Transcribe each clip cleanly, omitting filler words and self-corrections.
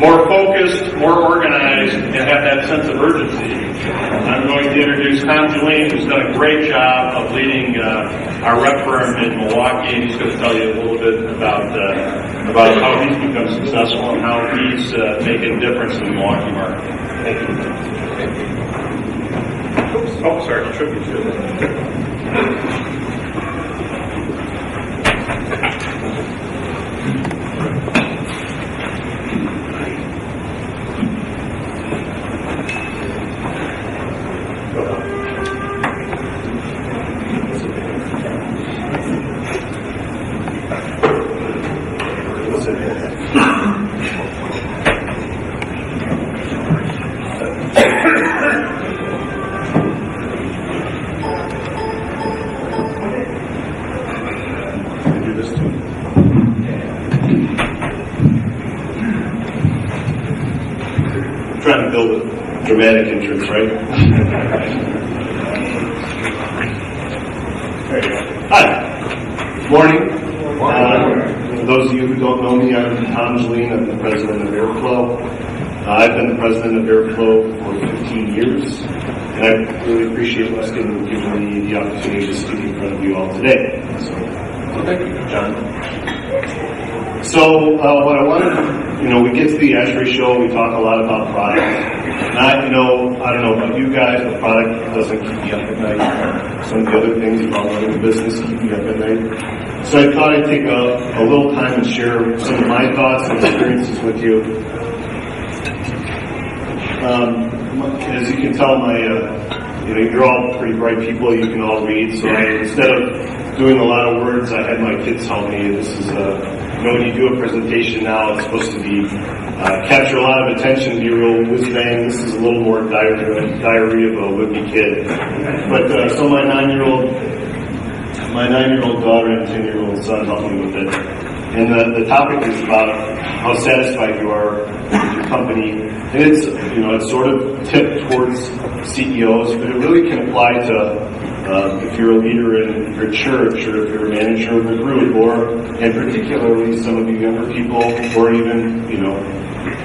more focused, more organized, and have that sense of urgency. I'm going to introduce Gelin, who's done a great job of leading our rep firm in Milwaukee, and he's going to tell you a little bit about how he's become successful and how he's making a difference in the Milwaukee market. Thank you. Oh, sorry, I tripped you too. Trying to build a dramatic entrance, right? There you go. Hi. Morning. For those of you who don't know me, I'm Gelin. I'm the president of Airflow. I've been the president of Airflow for 15 years, and I really appreciate Weston giving me the opportunity to speak in front of you all today. So thank you, John. So what I wanted to, we get to the ASHRAE show, we talk a lot about product. And I don't know about you guys, but product doesn't keep me up at night. Some of the other things about running a business keep me up at night. So I thought I'd take a little time and share some of my thoughts and experiences with you. As you can tell, you're all pretty bright people, you can all read, so instead of doing a lot of words, I had my kids tell me this is when you do a presentation now, it's supposed to be capture a lot of attention, be real whiz-bang. This is a little more diary of a wimpy kid. But so my 9-year-old daughter and 10-year-old son helped me with it. And the topic is about how satisfied you are with your company. And it's sort of tipped towards CEOs, but it really can apply to if you're a leader in your church, or if you're a manager of a group, and particularly some of you younger people, or even,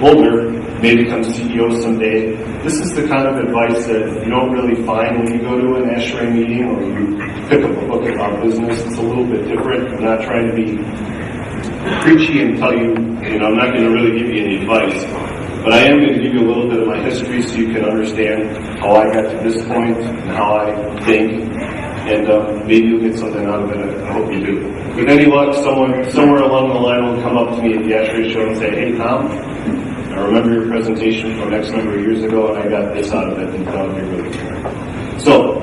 older, may become CEOs someday. This is the kind of advice that you don't really find when you go to an ASHRAE meeting, or you pick up a book about business. It's a little bit different. I'm not trying to be preachy and tell you, I'm not going to really give you any advice. But I am going to give you a little bit of my history so you can understand how I got to this point and how I think, and maybe you'll get something out of it. I hope you do. With any luck, someone somewhere along the line will come up to me at the ASHRAE show and say, "Hey, Tom, I remember your presentation from X number of years ago, and I got this out of it, and that would be really good." So, a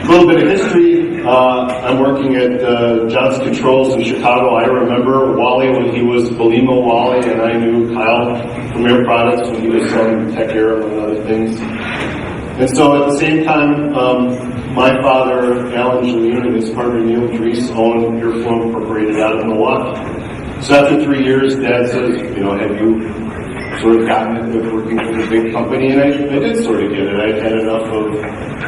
little bit of history. I'm working at Johnson Controls in Chicago. I remember Wally when he was Belimo Wally, and I knew Kyle from Air Products when he was selling Tech Air and other things. And so at the same time, my father, Alan Gelin, and his partner Neil Dries owned Airflow Incorporated out of Milwaukee. So after 3 years, Dad says, have you sort of gotten it with working for a big company? And I did sort of get it. I had enough of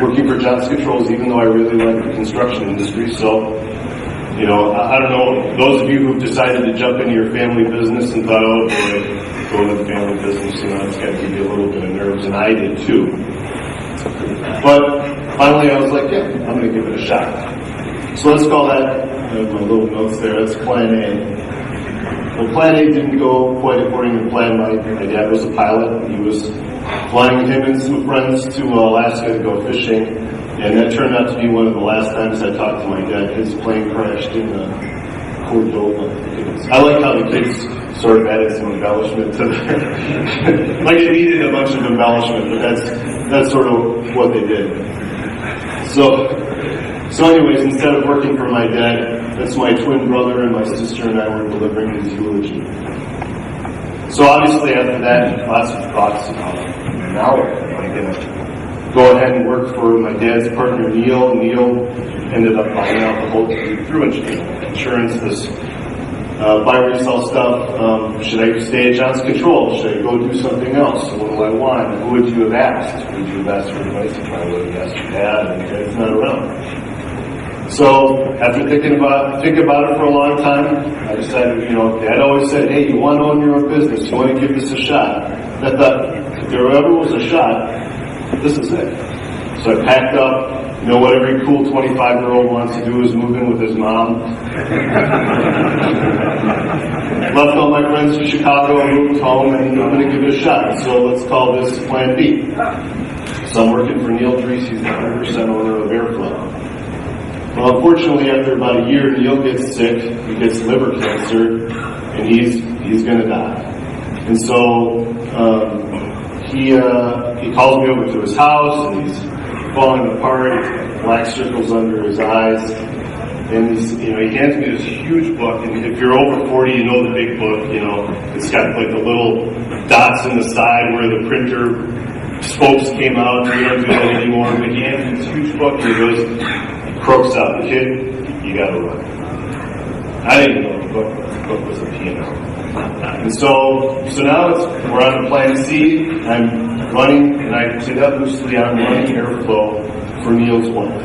working for Johnson Controls, even though I really like the construction industry. So, I don't know, those of you who've decided to jump into your family business and thought, oh boy, go into the family business, it's got to give you a little bit of nerves, and I did too. But finally I was like, yeah, I'm going to give it a shot. So let's call that, my little notes there, that's plan A. Well, plan A didn't go quite according to plan. My dad was a pilot. He was flying him and some friends to Alaska to go fishing, and that turned out to be one of the last times I talked to my dad. His plane crashed in Cordova. I like how the kids sort of added some embellishment to that. Like it needed a bunch of embellishment, but that's sort of what they did. So anyways, instead of working for my dad, that's my twin brother and my sister and I were delivering his eulogy. So obviously after that, lots of thoughts about now am I going to go ahead and work for my dad's partner Neil. Neil ended up buying out the whole through insurance, this buy resell stuff. Should I stay at Johnson Controls? Should I go do something else? What do I want? Who would you have asked? Would you have asked for advice? If I would have asked your dad, and your dad's not around. So after thinking about it for a long time, I decided, Dad always said, hey, you want to own your own business, you want to give this a shot. And I thought, if there ever was a shot, this is it. So I packed up, what every cool 25-year-old wants to do is move in with his mom. Left all my friends to Chicago, moved home, and I'm going to give it a shot. So let's call this Plan B. So I'm working for Neil Dries, he's the 100% owner of Airflow. Well, unfortunately, after about a year, Neil gets sick, he gets liver cancer, and he's going to die. And so he calls me over to his house, and he's falling apart, black circles under his eyes, and he hands me this huge book. And if you're over 40, you know the big book. It's got like the little dots in the side where the printer spokes came out. We don't do that anymore. But he hands me this huge book, and he goes, croaks out, kid, you gotta run. I didn't know the book was a piano. And so now we're on to Plan C. I'm running, and I say that loosely, I'm running Airflow for Neil's wife.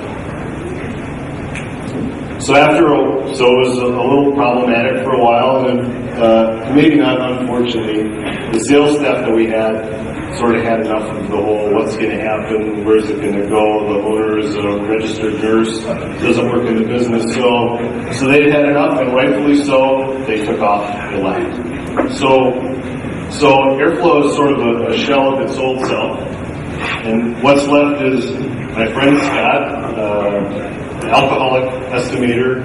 So it was a little problematic for a while, and maybe not unfortunately, the sales staff that we had sort of had enough of the whole what's going to happen, where's it going to go, the owner is a registered nurse, doesn't work in the business, so they had enough, and rightfully so, they took off and left. So Airflow is sort of a shell of its old self, and what's left is my friend Scott, the alcoholic estimator,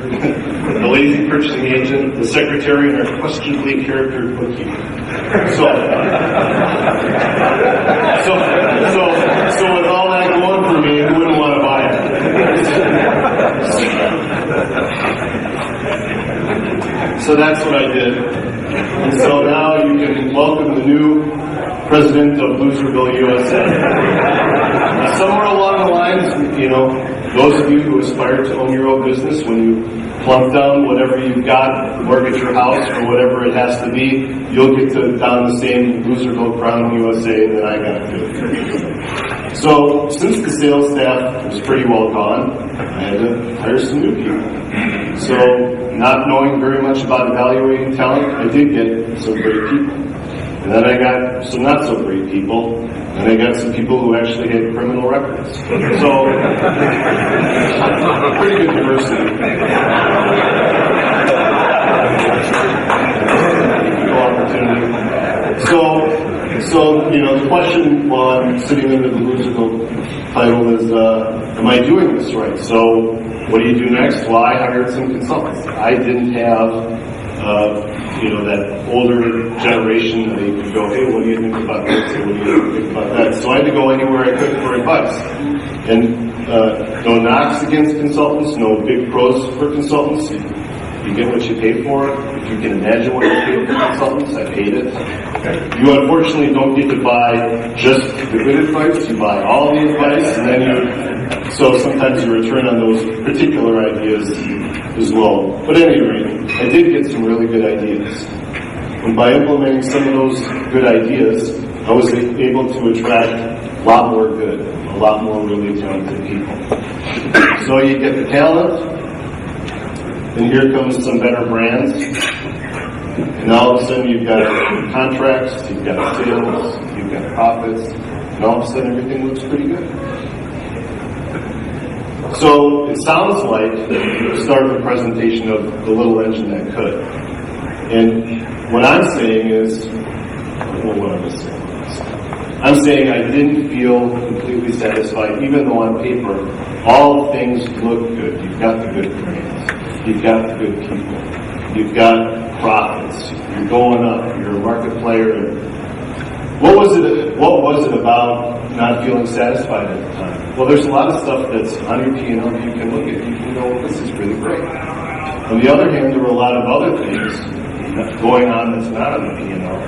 the lazy purchasing agent, the secretary, and our questionably character bookkeeper. So with all that going for me, who wouldn't want to buy it? So that's what I did. And so now you can welcome the new president of Loserville, USA. Somewhere along the lines, those of you who aspire to own your own business, when you plunk down whatever you've got, mortgage your house or whatever it has to be, you'll get to don the same Loserville crown USA that I got to. So since the sales staff was pretty well gone, I had to hire some new people. So not knowing very much about evaluating talent, I did get some great people. And then I got some not so great people, and I got some people who actually had criminal records. So, pretty good diversity. Opportunity. So the question while I'm sitting under the Loserville title is, am I doing this right? So, what do you do next? Well, I hired some consultants. I didn't have that older generation that they could go, hey, what do you think about this? Or what do you think about that? So I had to go anywhere I could for advice. And no knocks against consultants, no big pros for consultants. You get what you pay for. If you can imagine what you pay for consultants, I paid it. You unfortunately don't get to buy just the good advice, you buy all the advice, and then so sometimes you return on those particular ideas as well. But at any rate, I did get some really good ideas. And by implementing some of those good ideas, I was able to attract a lot more good, a lot more really talented people. So you get the talent, and here comes some better brands, and all of a sudden you've got contracts, you've got sales, you've got profits, and all of a sudden everything looks pretty good. So it sounds like the start of a presentation of the little engine that could. And what I'm saying is, what am I saying? I'm saying I didn't feel completely satisfied, even though on paper all things look good. You've got the good brands, you've got the good people, you've got profits, you're going up, you're a market player. What was it about not feeling satisfied at the time? Well, there's a lot of stuff that's on your P&L that you can look at. You can go, this is really great. On the other hand, there were a lot of other things going on that's not on the P&L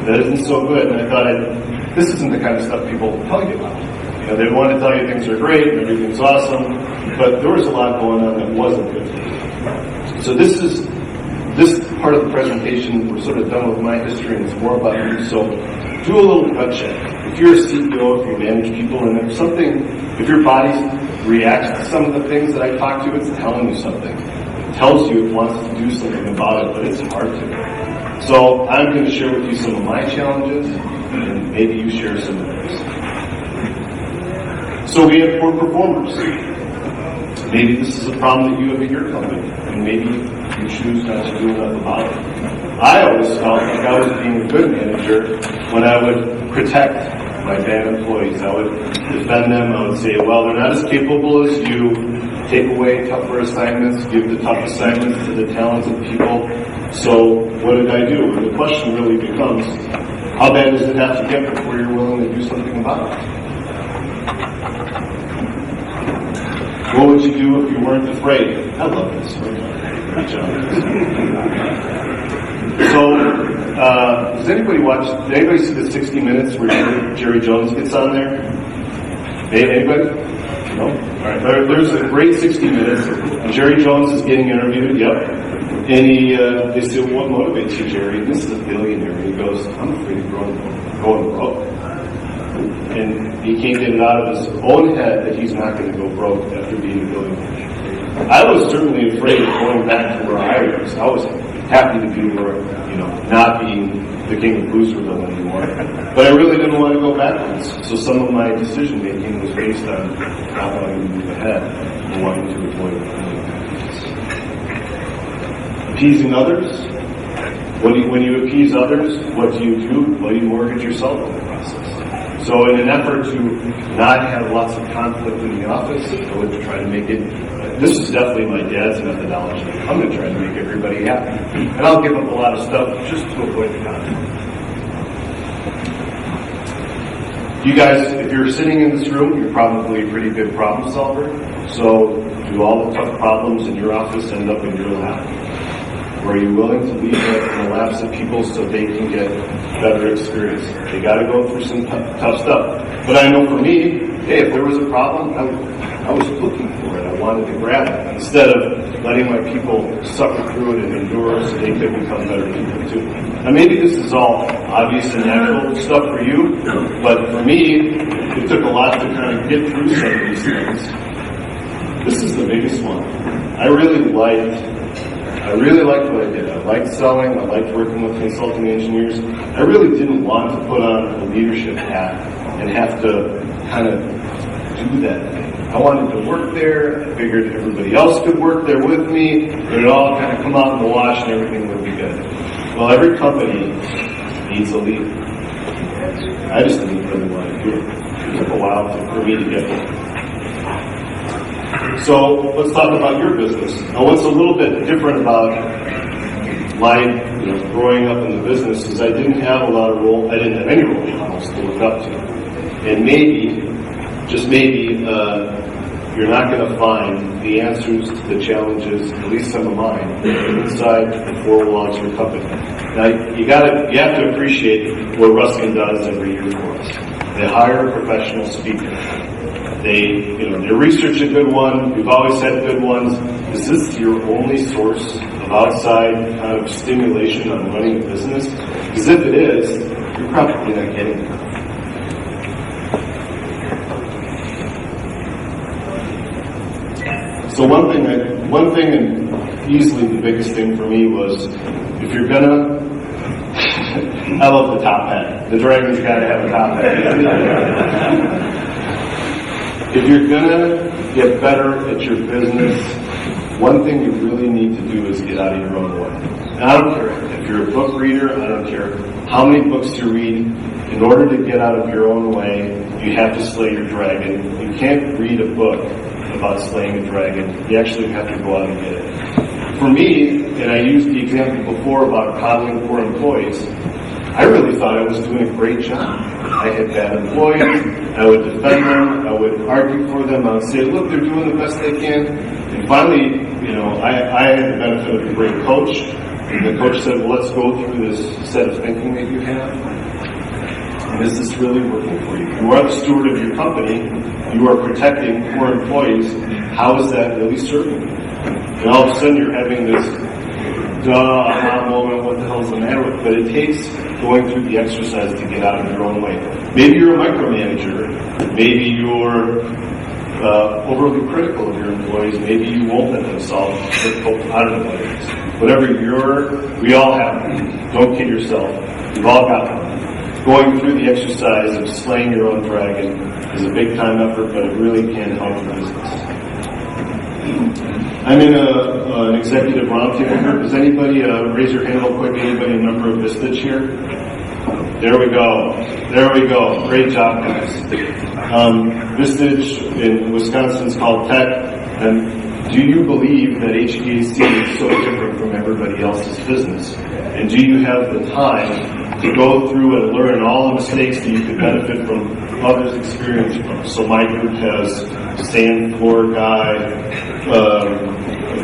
that isn't so good. And I thought, this isn't the kind of stuff people tell you about. They want to tell you things are great and everything's awesome, but there was a lot going on that wasn't good. So this part of the presentation, we're sort of done with my history, and it's more about you. So do a little gut check. If you're a CEO, if you manage people, and if your body's reacts to some of the things that I talk to, it's telling you something. It tells you it wants to do something about it, but it's hard to. So I'm going to share with you some of my challenges, and maybe you share some of theirs. So we have poor performers. Maybe this is a problem that you have at your company, and maybe you choose not to do enough about it. I always felt like I was being a good manager when I would protect my bad employees. I would defend them. I would say, well, they're not as capable as you. Take away tougher assignments, give the tough assignments to the talented people. So what did I do? And the question really becomes, how bad does it have to get before you're willing to do something about it? What would you do if you weren't afraid? I love this. Great job. So, does anybody see the 60 Minutes where Jerry Jones gets on there? Anybody? No? Alright. There's a great 60 Minutes. Jerry Jones is getting interviewed, yep. And they say, what motivates you, Jerry? This is a billionaire. And he goes, I'm afraid of going broke. And he can't get it out of his own head that he's not going to go broke after being a billionaire. I was certainly afraid of going back to where I was. I was happy to be where, not being the king of Loserville anymore. But I really didn't want to go backwards. So some of my decision making was based on not wanting to move ahead and wanting to avoid appeasing others. When you appease others, what do you do? Well, you mortgage yourself in the process. So in an effort to not have lots of conflict in the office, I would try to make it, this is definitely my dad's methodology. I'm going to try to make everybody happy. And I'll give up a lot of stuff just to avoid the conflict. You guys, if you're sitting in this room, you're probably a pretty good problem solver. So do all the tough problems in your office end up in your lap? Or are you willing to leave that in the laps of people so they can get better experience? They got to go through some tough stuff. But I know for me, hey, if there was a problem, I was looking for it. I wanted to grab it instead of letting my people suffer through it and endure so they could become better people too. Now maybe this is all obvious and natural stuff for you, but for me, it took a lot to kind of get through some of these things. This is the biggest one. I really liked what I did. I liked selling. I liked working with consulting engineers. I really didn't want to put on a leadership hat and have to kind of do that thing. I wanted to work there. I figured everybody else could work there with me. It would all kind of come out in the wash and everything would be good. Well, every company needs a leader. I just didn't really want to do it. It took a while for me to get there. So let's talk about your business. Now, what's a little bit different about my growing up in the business is I didn't have a lot of I didn't have any role models to look up to. And maybe, just maybe, you're not going to find the answers to the challenges, at least some of mine, inside the four walls of your company. Now, you have to appreciate what Ruskin does every year for us. They hire a professional speaker. They research a good one. We've always had good ones. Is this your only source of outside kind of stimulation on running a business? Because if it is, you're probably not getting it. So one thing, and easily the biggest thing for me was, if you're gonna, I love the top hat. The dragon's got to have a top hat. If you're gonna get better at your business, one thing you really need to do is get out of your own way. And I don't care if you're a book reader, I don't care how many books you read. In order to get out of your own way, you have to slay your dragon. You can't read a book about slaying a dragon. You actually have to go out and get it. For me, and I used the example before about coddling poor employees, I really thought I was doing a great job. I had bad employees. I would defend them. I would argue for them. I would say, look, they're doing the best they can. And finally, I had the benefit of a great coach. And the coach said, well, let's go through this set of thinking that you have. And is this really working for you? You are the steward of your company. You are protecting poor employees. How is that really serving you? And all of a sudden, you're having this aha moment, what the hell's the matter with? But it takes going through the exercise to get out of your own way. Maybe you're a micromanager. Maybe you're overly critical of your employees. Maybe you won't let them solve difficult, I don't know what it is. Whatever we all have them. Don't kid yourself. We've all got them. Going through the exercise of slaying your own dragon is a big time effort, but it really can help your business. I'm in an executive roundtable here. Does anybody, raise your hand real quick, anybody a member of Vistage here? There we go. There we go. Great job, guys. Vistage in Wisconsin is called Tech. And do you believe that HVAC is so different from everybody else's business? And do you have the time to go through and learn all the mistakes that you could benefit from others' experience from? So my group has sand floor guy,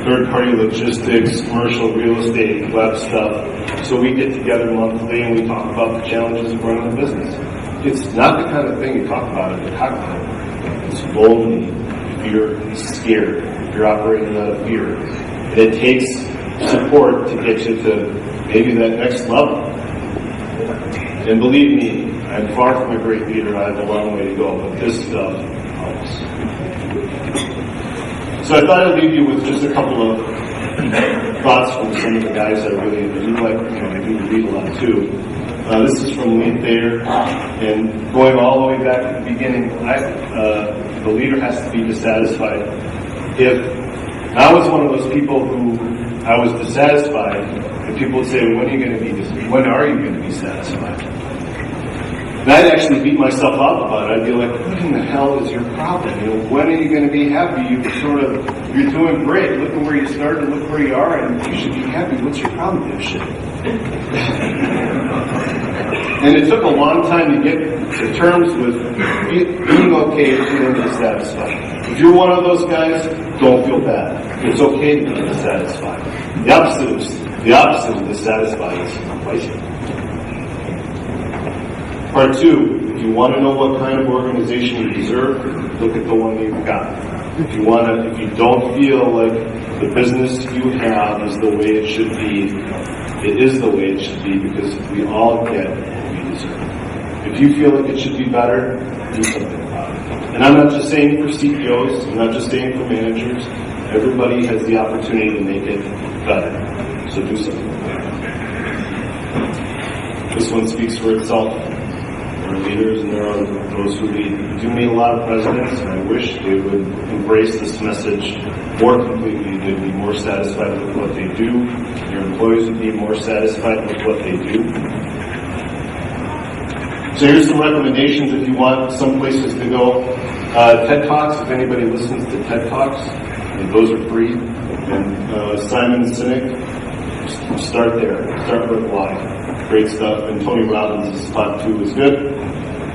third-party logistics, commercial real estate, web stuff. So we get together monthly and we talk about the challenges of running a business. It's not the kind of thing you talk about at the cocktail. It's lonely if you're scared, if you're operating out of fear. And it takes support to get you to maybe that next level. And believe me, I'm far from a great leader. I have a long way to go, but this stuff helps. So I thought I'd leave you with just a couple of thoughts from some of the guys I really do like. I do read a lot too. This is from Lee Thayer, and going all the way back to the beginning, the leader has to be dissatisfied. If I was one of those people who I was dissatisfied, and people would say, when are you going to be satisfied? And I'd actually beat myself up about it. I'd be like, what in the hell is your problem? When are you going to be happy? You're doing great. Look at where you started, look where you are, and you should be happy. What's your problem, dipshit? And it took a long time to get to terms with being okay and feeling dissatisfied. If you're one of those guys, don't feel bad. It's okay to be dissatisfied. The opposite of dissatisfied is complacent. Part 2, if you want to know what kind of organization you deserve, look at the one that you've got. If you don't feel like the business you have is the way it should be, it is the way it should be, because we all get what we deserve. If you feel like it should be better, do something about it. And I'm not just saying for CEOs, I'm not just saying for managers. Everybody has the opportunity to make it better. So do something about it. This one speaks for itself. There are leaders and there are those who lead. We do meet a lot of presidents, and I wish they would embrace this message more completely. They'd be more satisfied with what they do. Your employees would be more satisfied with what they do. So here's some recommendations if you want some places to go. TED Talks, if anybody listens to TED Talks, and those are free. And Simon Sinek, start there. Start with why. Great stuff. And Tony Robbins' top 2 is good.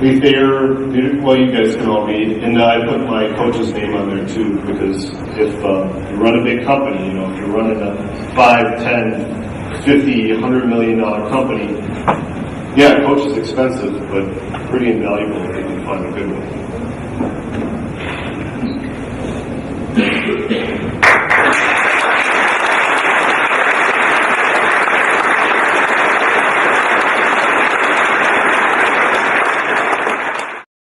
Lee Thayer, well, you guys can all read. And I put my coach's name on there too, because if you run a big company, if you're running a 5, 10, 50, $100 million company, yeah, a coach is expensive, but pretty invaluable if you can find a good one.